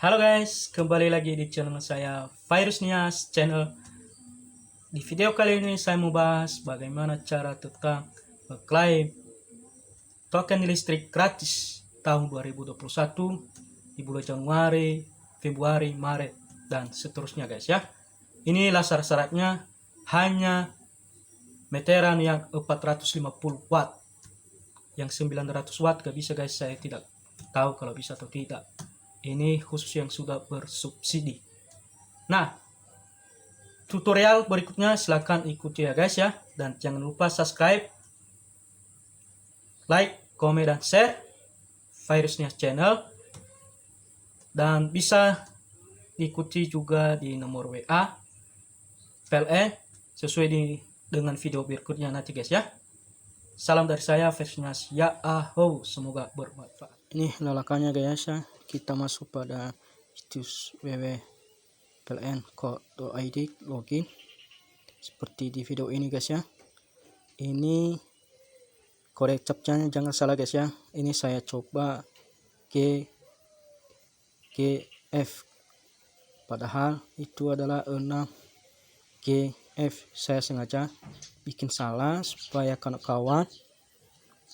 Halo guys, kembali lagi di channel saya Virus Nias Channel. Di video kali ini saya mau bahas bagaimana cara tentang mengklaim token listrik gratis tahun 2021 di bulan Januari, Februari, Maret, dan seterusnya guys ya. Inilah syarat-syaratnya, hanya meteran yang 450 watt. Yang 900 watt gak bisa guys, saya tidak tahu kalau bisa atau tidak. Ini khusus yang sudah bersubsidi. Nah, tutorial berikutnya silahkan ikuti ya guys ya. Dan jangan lupa subscribe, like, komen, dan share Virus Nias Channel. Dan bisa diikuti juga di nomor WA, PLN, sesuai dengan video berikutnya nanti guys ya. Salam dari saya, Virus Nias. Ya aho, semoga bermanfaat. Ini lalakannya guys ya. Kita masuk pada situs www.pln.co.id, login seperti di video ini guys ya. Ini kode captchanya jangan salah guys ya. Ini saya coba GF, padahal itu adalah 6GF. Saya sengaja bikin salah supaya kawan-kawan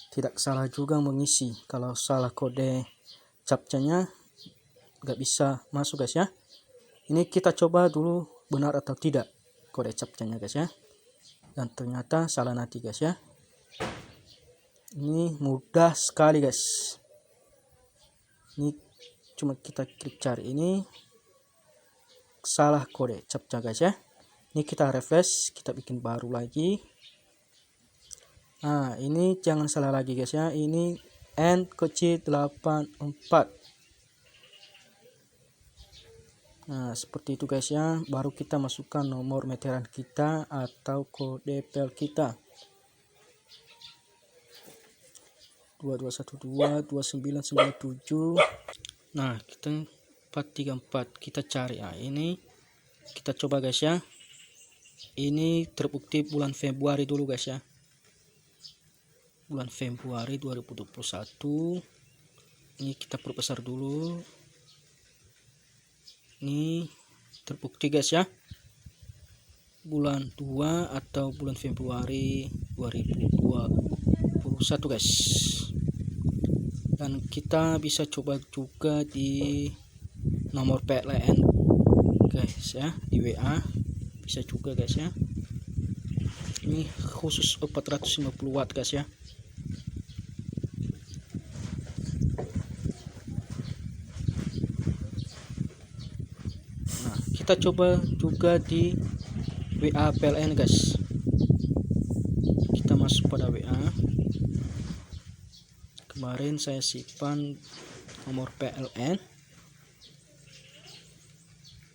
tidak salah juga mengisi. Kalau salah kode captchanya nggak bisa masuk guys ya. Ini kita coba dulu benar atau tidak kode captchanya guys ya. Dan ternyata salah nanti guys ya. Ini mudah sekali guys. Ini cuma kita klik cari, ini salah kode captcha guys ya. Ini kita refresh, kita bikin baru lagi. Nah, ini jangan salah lagi guys ya. Ini N kecil 84. Nah, seperti itu guys ya. Baru kita masukkan nomor meteran kita atau kode PL kita. 22122997. Nah, kita 434 kita cari. Nah, ini kita coba guys ya. Ini terbukti bulan Februari dulu guys ya. Bulan Februari 2021. Ini kita perbesar dulu. Ini terbukti guys ya. Bulan 2 atau bulan Februari 2021 guys. Dan kita bisa coba juga di nomor PLN guys ya, di WA bisa juga guys ya. Ini khusus 450 watt guys ya. Nah, kita coba juga di WA PLN guys. Kita masuk pada WA. Kemarin saya simpan nomor PLN.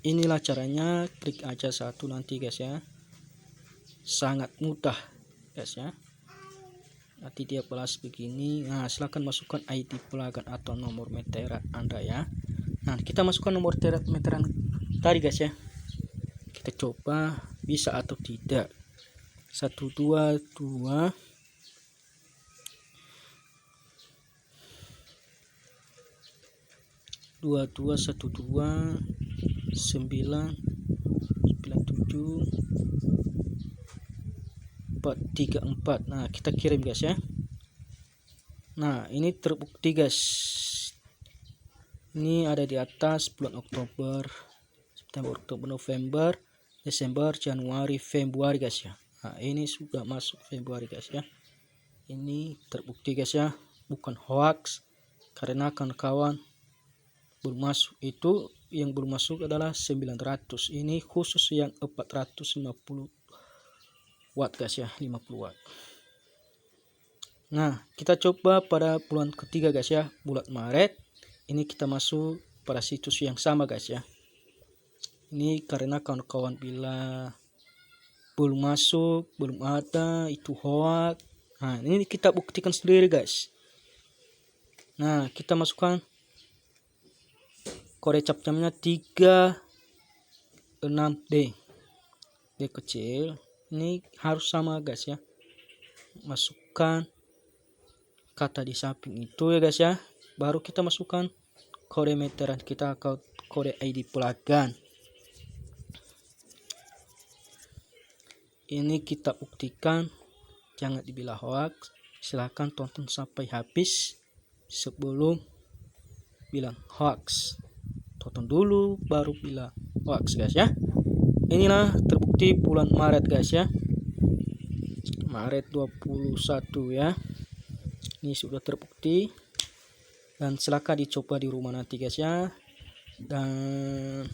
Inilah caranya, klik aja satu nanti guys ya. Sangat mudah guys ya. Nanti dia balas begini. Nah, silahkan masukkan ID pelanggan atau nomor meteran Anda ya. Nah, kita masukkan nomor meteran tadi guys ya. Kita coba bisa atau tidak. 122 2212 997 434. Nah, kita kirim guys ya. Nah, ini terbukti guys. Ini ada di atas bulan Oktober, September, Oktober, November, Desember, Januari, Februari guys ya. Nah, ini sudah masuk Februari guys ya. Ini terbukti guys ya, bukan hoax. Karena kawan-kawan belum masuk, itu yang belum masuk adalah 900. Ini khusus yang 450 watt guys ya, 50 watt. Nah, kita coba pada bulan ketiga guys ya, bulan Maret. Ini kita masuk pada situs yang sama guys ya. Ini karena kawan-kawan bila belum masuk, belum ada, itu hoax. Nah, ini kita buktikan sendiri guys. Nah, kita masukkan kode captchanya 36D. D kecil. Ini harus sama guys ya. Masukkan kata di samping itu ya guys ya. Baru kita masukkan kode meteran kita atau kode ID pelanggan. Ini kita buktikan, jangan dibilang hoax. Silahkan tonton sampai habis sebelum bilang hoax. Tonton dulu baru bilang hoax guys ya. Inilah terbukti bulan Maret guys ya. Maret 21 ya. Ini sudah terbukti. Dan silakan dicoba di rumah nanti guys ya. Dan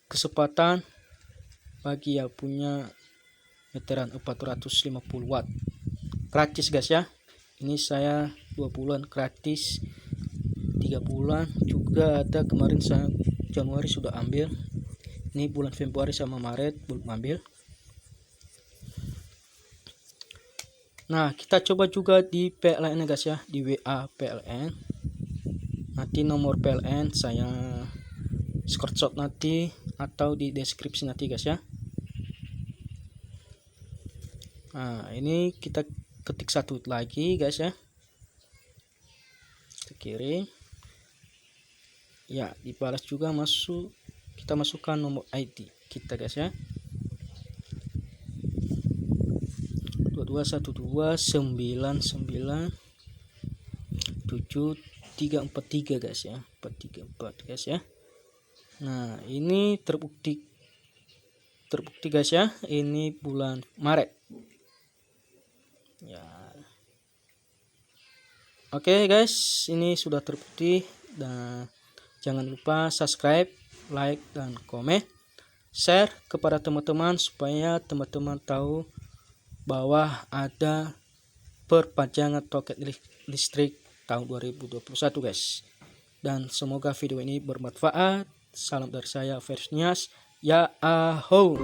kesempatan bagi yang punya meteran 450 watt gratis guys ya. Ini saya 2 bulan gratis, 3 bulan juga ada. Kemarin saya Januari sudah ambil, ini bulan Februari sama Maret belum ambil. Nah kita coba juga di PLN guys ya, di WA PLN. Nanti nomor PLN saya screenshot nanti atau di deskripsi nanti guys ya. Nah ini kita ketik satu lagi guys ya, kita kirim ya, dibalas juga masuk. Kita masukkan nomor ID kita guys ya, 2212997343 guys ya, 434 guys ya. Nah ini terbukti guys ya, ini bulan Maret ya. Oke guys, ini sudah terbukti. Dan jangan lupa subscribe, like, dan komen, share kepada teman-teman supaya teman-teman tahu bahwa ada perpanjangan token listrik tahun 2021 guys. Dan semoga video ini bermanfaat. Salam dari saya Fairuz Nias. Ya ahou.